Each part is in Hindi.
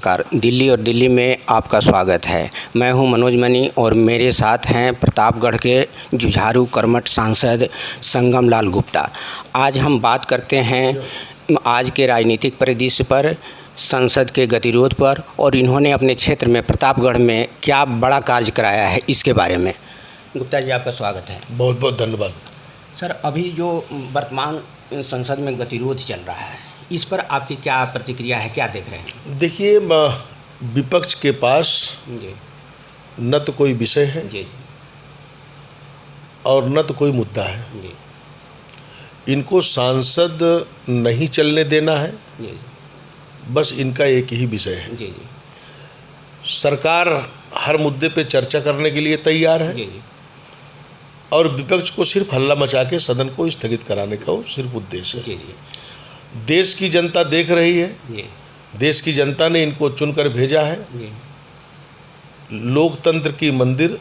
नमस्कार। दिल्ली और दिल्ली में आपका स्वागत है। मैं हूं मनोज मनी और मेरे साथ हैं प्रतापगढ़ के जुझारू कर्मठ सांसद संगम लाल गुप्ता। आज हम बात करते हैं आज के राजनीतिक परिदृश्य पर, संसद के गतिरोध पर और इन्होंने अपने क्षेत्र में प्रतापगढ़ में क्या बड़ा कार्य कराया है इसके बारे में। गुप्ता जी, आपका स्वागत है। बहुत बहुत धन्यवाद। सर, अभी जो वर्तमान संसद में गतिरोध चल रहा है, इस पर आपकी क्या प्रतिक्रिया है, क्या देख रहे हैं? देखिए, विपक्ष के पास जी न तो कोई विषय है जी और न तो कोई मुद्दा है। जी इनको सांसद नहीं चलने देना है, जी बस इनका एक ही विषय है। जी जी सरकार हर मुद्दे पे चर्चा करने के लिए तैयार है जी जी और विपक्ष को सिर्फ हल्ला मचा के सदन को स्थगित कराने का सिर्फ उद्देश्य है। जी जी देश की जनता देख रही है, जी देश की जनता ने इनको चुनकर भेजा है। जी लोकतंत्र की मंदिर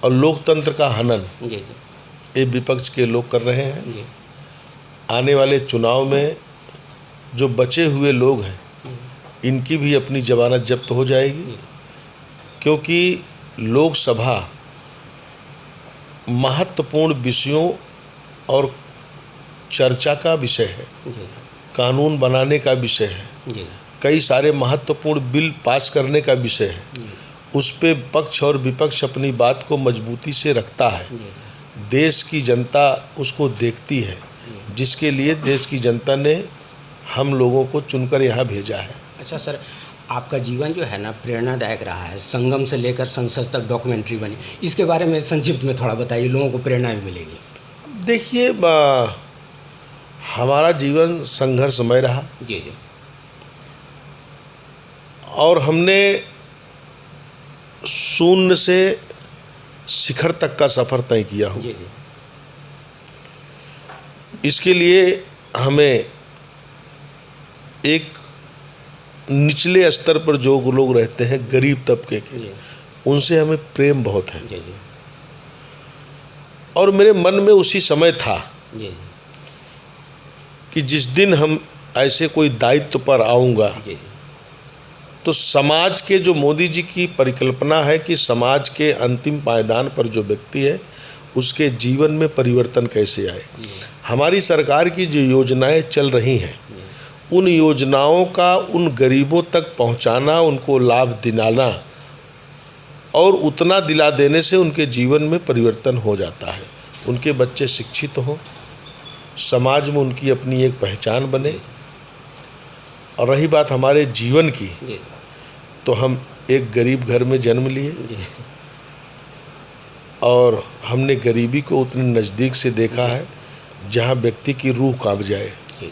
और लोकतंत्र का हनन जी जी ये विपक्ष के लोग कर रहे हैं। जी आने वाले चुनाव में जो बचे हुए लोग हैं, इनकी भी अपनी जमानत जब्त हो जाएगी, क्योंकि लोकसभा महत्वपूर्ण विषयों और चर्चा का विषय है, जी कानून बनाने का विषय है, जी कई सारे महत्वपूर्ण बिल पास करने का विषय है। उस पे पक्ष और विपक्ष अपनी बात को मजबूती से रखता है। देश की जनता उसको देखती है, जिसके लिए देश की जनता ने हम लोगों को चुनकर यहाँ भेजा है। अच्छा सर, आपका जीवन जो है ना प्रेरणादायक रहा है। संगम से लेकर संसद तक डॉक्यूमेंट्री बनी, इसके बारे में संक्षिप्त में थोड़ा बताइए, लोगों को प्रेरणा भी मिलेगी। देखिए, हमारा जीवन संघर्षमय रहा जी जी और हमने शून्य से शिखर तक का सफ़र तय किया हो। जी जी इसके लिए हमें एक निचले स्तर पर जो लोग रहते हैं, गरीब तबके के, जी उनसे हमें प्रेम बहुत है। जी जी और मेरे मन में उसी समय था जी कि जिस दिन हम ऐसे कोई दायित्व पर आऊँगा, जी तो समाज के जो मोदी जी की परिकल्पना है कि समाज के अंतिम पायदान पर जो व्यक्ति है, उसके जीवन में परिवर्तन कैसे आए। हमारी सरकार की जो योजनाएं चल रही हैं, उन योजनाओं का उन गरीबों तक पहुंचाना, उनको लाभ दिलाना और उतना दिला देने से उनके जीवन में परिवर्तन हो जाता है। उनके बच्चे शिक्षित हों, समाज में उनकी अपनी एक पहचान बने। और रही बात हमारे जीवन की, जी तो हम एक गरीब घर में जन्म लिए जी और हमने गरीबी को उतने नज़दीक से देखा है जहाँ व्यक्ति की रूह कांप जाए। जी।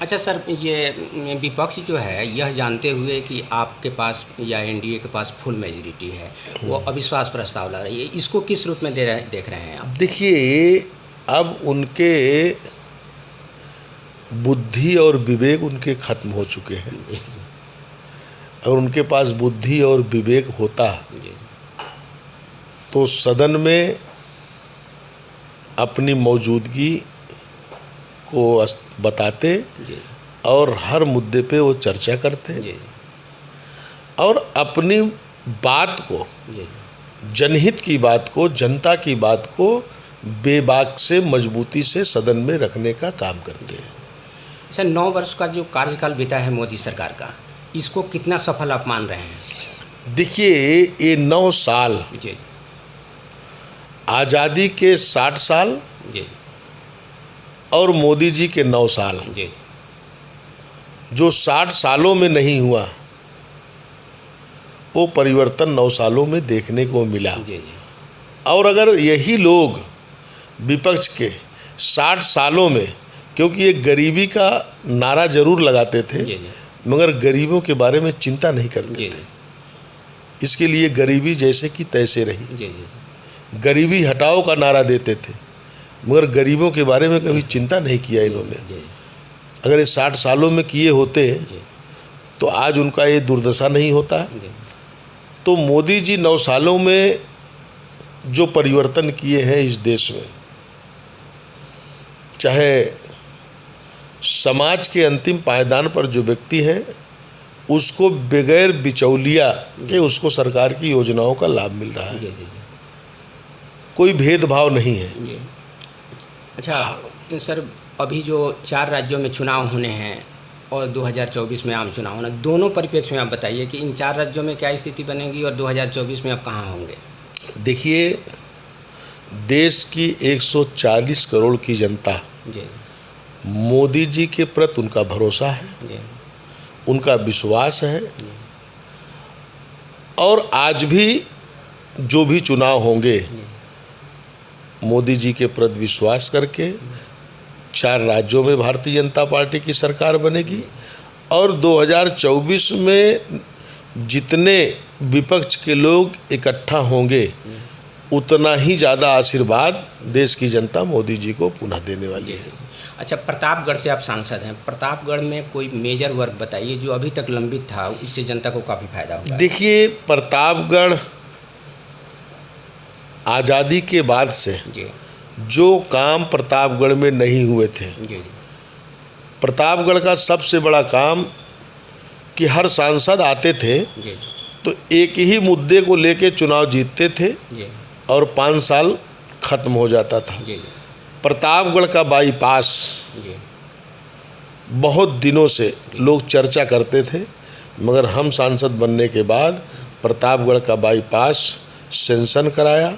अच्छा सर, ये विपक्ष जो है यह जानते हुए कि आपके पास या एनडीए के पास फुल मेजॉरिटी है, वो अविश्वास प्रस्ताव ला रही है, इसको किस रूप में देख रहे हैं आप? देखिए, अब उनके बुद्धि और विवेक उनके खत्म हो चुके हैं। जी जी अगर उनके पास बुद्धि और विवेक होता जी तो सदन में अपनी मौजूदगी को बताते जी और हर मुद्दे पे वो चर्चा करते जी और अपनी बात को, जी जनहित की बात को, जनता की बात को बेबाक से मजबूती से सदन में रखने का काम करते हैं। अच्छा, 9 वर्ष का जो कार्यकाल बीता है मोदी सरकार का, इसको कितना सफल आप मान रहे हैं? देखिए, ये 9 साल, जी आज़ादी के 60 साल जी और मोदी जी के 9 साल, जी जो 60 सालों में नहीं हुआ, वो परिवर्तन 9 सालों में देखने को मिला। जी और अगर यही लोग विपक्ष के 60 सालों में, क्योंकि ये गरीबी का नारा जरूर लगाते थे, जी जी मगर गरीबों के बारे में चिंता नहीं करते जी थे। इसके लिए गरीबी जैसे कि तैसे रही। जी जी गरीबी हटाओ का नारा देते थे, मगर गरीबों के बारे में कभी चिंता नहीं किया इन्होंने। जी अगर ये 60 सालों में किए होते जी तो आज उनका ये दुर्दशा नहीं होता। जी तो मोदी जी 9 सालों में जो परिवर्तन किए हैं इस देश में, चाहे समाज के अंतिम पायदान पर जो व्यक्ति है उसको बगैर बिचौलिया के उसको सरकार की योजनाओं का लाभ मिल रहा है। जी जी जी कोई भेदभाव नहीं है। जी। अच्छा, तो सर अभी जो 4 राज्यों में चुनाव होने हैं और 2024 में आम चुनाव होना, दोनों परिप्रेक्ष्य में आप बताइए कि इन 4 राज्यों में क्या स्थिति बनेगी और 2024 में आप कहाँ होंगे? देखिए, देश की 140 करोड़ की जनता, जी मोदी जी के प्रति उनका भरोसा है, जी उनका विश्वास है, और आज भी जो भी चुनाव होंगे मोदी जी के प्रति विश्वास करके 4 राज्यों में भारतीय जनता पार्टी की सरकार बनेगी। और 2024 में जितने विपक्ष के लोग इकट्ठा होंगे उतना ही ज़्यादा आशीर्वाद देश की जनता मोदी जी को पुनः देने वाली है। अच्छा, प्रतापगढ़ से आप सांसद हैं, प्रतापगढ़ में कोई मेजर वर्क बताइए जो अभी तक लंबित था, इससे जनता को काफ़ी फायदा हुआ। देखिए, प्रतापगढ़ आज़ादी के बाद से जी जो काम प्रतापगढ़ में नहीं हुए थे, जी जी प्रतापगढ़ का सबसे बड़ा काम कि हर सांसद आते थे जी तो एक ही मुद्दे को लेके चुनाव जीतते थे जी और 5 साल खत्म हो जाता था। जी प्रतापगढ़ का बाईपास जी बहुत दिनों से लोग चर्चा करते थे, मगर हम सांसद बनने के बाद प्रतापगढ़ का बाईपास सेंक्शन कराया,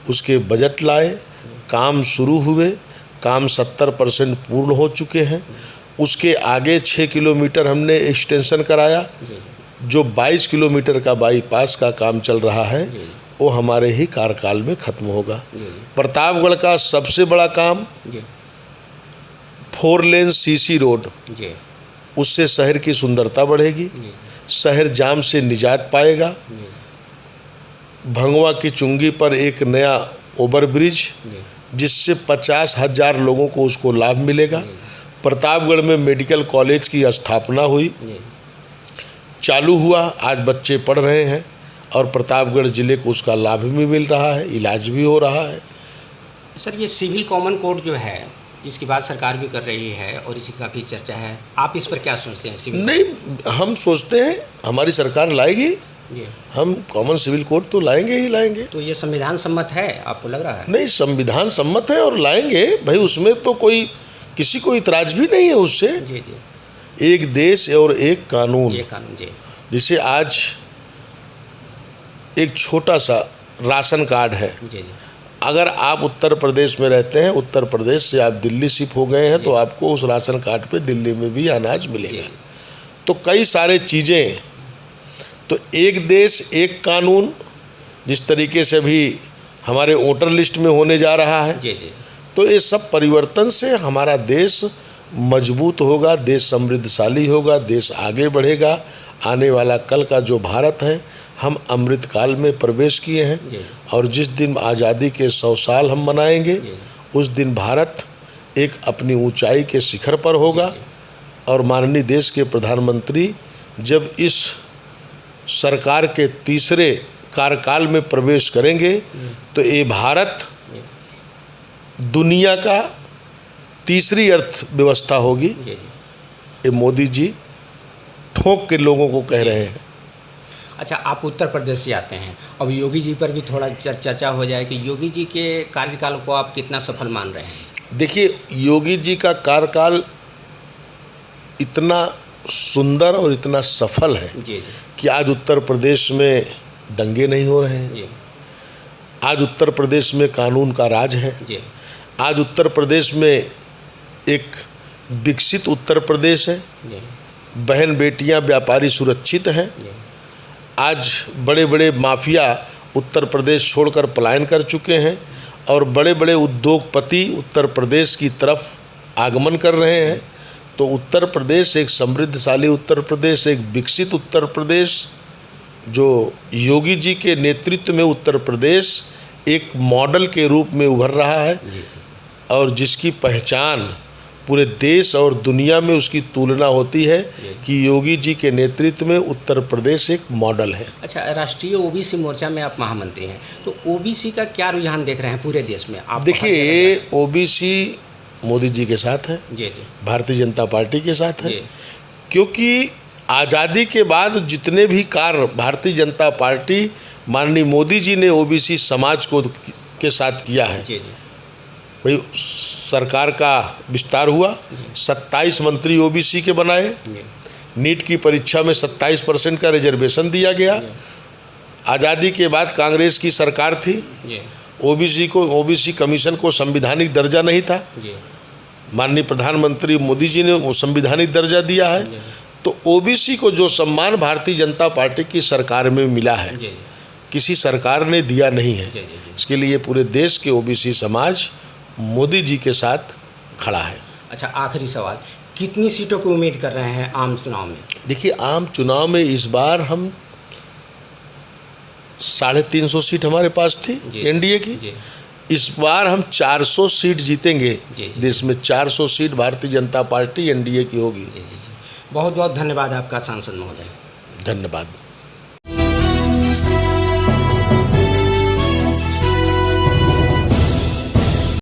उसके बजट लाए, काम शुरू हुए, काम 70% पूर्ण हो चुके हैं। उसके आगे 6 किलोमीटर हमने एक्सटेंशन कराया। जो 22 किलोमीटर का बाईपास का काम चल रहा है वो हमारे ही कार्यकाल में खत्म होगा। प्रतापगढ़ का सबसे बड़ा काम 4 लेन सीसी रोड, उससे शहर की सुंदरता बढ़ेगी, शहर जाम से निजात पाएगा। भंगवा की चुंगी पर एक नया ओवरब्रिज जिससे 50,000 लोगों को उसको लाभ मिलेगा। प्रतापगढ़ में मेडिकल कॉलेज की स्थापना हुई, चालू हुआ, आज बच्चे पढ़ रहे हैं और प्रतापगढ़ ज़िले को उसका लाभ भी मिल रहा है, इलाज भी हो रहा है। सर, ये सिविल कॉमन कोड जो है जिसकी बात सरकार भी कर रही है और इसी का भी चर्चा है, आप इस पर क्या सोचते हैं? सिविल नहीं, हम सोचते हैं हमारी सरकार लाएगी, जी, हम कॉमन सिविल कोड तो लाएंगे ही लाएंगे। तो ये संविधान सम्मत है, आपको लग रहा है? नहीं, संविधान सम्मत है और लाएंगे भाई, उसमें तो कोई किसी को इतराज भी नहीं है उससे। जी जी, एक देश और एक कानून, ये कानून जी जैसे आज एक छोटा सा राशन कार्ड है, जी जी अगर आप उत्तर प्रदेश में रहते हैं, उत्तर प्रदेश से आप दिल्ली शिफ्ट हो गए हैं तो आपको उस राशन कार्ड पे दिल्ली में भी अनाज मिलेगा। तो कई सारे चीज़ें, तो एक देश एक कानून जिस तरीके से भी हमारे वोटर लिस्ट में होने जा रहा है, जी जी, तो ये सब परिवर्तन से हमारा देश मजबूत होगा, देश समृद्धशाली होगा, देश आगे बढ़ेगा। आने वाला कल का जो भारत है, हम अमृत काल में प्रवेश किए हैं और जिस दिन आज़ादी के 100 साल हम मनाएंगे उस दिन भारत एक अपनी ऊंचाई के शिखर पर होगा। और माननीय देश के प्रधानमंत्री जब इस सरकार के तीसरे कार्यकाल में प्रवेश करेंगे तो ये भारत दुनिया का तीसरी अर्थव्यवस्था होगी। ये मोदी जी ठोक के लोगों को कह रहे हैं। अच्छा, आप उत्तर प्रदेश से आते हैं, अब योगी जी पर भी थोड़ा चर्चा हो जाए कि योगी जी के कार्यकाल को आप कितना सफल मान रहे हैं? देखिए, योगी जी का कार्यकाल इतना सुंदर और इतना सफल है जी कि आज उत्तर प्रदेश में दंगे नहीं हो रहे हैं, जी आज उत्तर प्रदेश में कानून का राज है, जी, आज उत्तर प्रदेश में एक विकसित उत्तर प्रदेश है, जी बहन बेटियां व्यापारी सुरक्षित हैं। जी, आज बड़े बड़े माफिया उत्तर प्रदेश छोड़कर पलायन कर चुके हैं और बड़े बड़े उद्योगपति उत्तर प्रदेश की तरफ आगमन कर रहे हैं। तो उत्तर प्रदेश एक समृद्धशाली उत्तर प्रदेश, एक विकसित उत्तर प्रदेश, जो योगी जी के नेतृत्व में उत्तर प्रदेश एक मॉडल के रूप में उभर रहा है और जिसकी पहचान पूरे देश और दुनिया में उसकी तुलना होती है कि योगी जी के नेतृत्व में उत्तर प्रदेश एक मॉडल है। अच्छा, राष्ट्रीय ओबीसी मोर्चा में आप महामंत्री हैं, तो ओबीसी का क्या रुझान देख रहे हैं पूरे देश में? आप देखिए, ओबीसी मोदी जी के साथ हैं, जी जी भारतीय जनता पार्टी के साथ हैं, जी क्योंकि आज़ादी के बाद जितने भी कार्य भारतीय जनता पार्टी माननीय मोदी जी ने ओबीसी समाज को के साथ किया है। जी जी भाई सरकार का विस्तार हुआ, 27 मंत्री ओबीसी के बनाए, जी नीट की परीक्षा में 27% का रिजर्वेशन दिया गया। आज़ादी के बाद कांग्रेस की सरकार थी, जी ओबीसी कमीशन को संवैधानिक दर्जा नहीं था, जी माननीय प्रधानमंत्री मोदी जी ने वो संवैधानिक दर्जा दिया है। तो ओबीसी को जो सम्मान भारतीय जनता पार्टी की सरकार में मिला है, जी किसी सरकार ने दिया नहीं है। जी जी इसके लिए पूरे देश के ओबीसी समाज मोदी जी के साथ खड़ा है। अच्छा, आखिरी सवाल, कितनी सीटों की उम्मीद कर रहे हैं आम चुनाव में? देखिए, आम चुनाव में इस बार हम 350 सीट हमारे पास थी जी। एनडीए की। जी इस बार हम 400 सीट जीतेंगे। जी, जी। देश में 400 seat Bharatiya Janata party NDA की होगी। जी जी जी बहुत बहुत धन्यवाद आपका सांसद महोदय। धन्यवाद।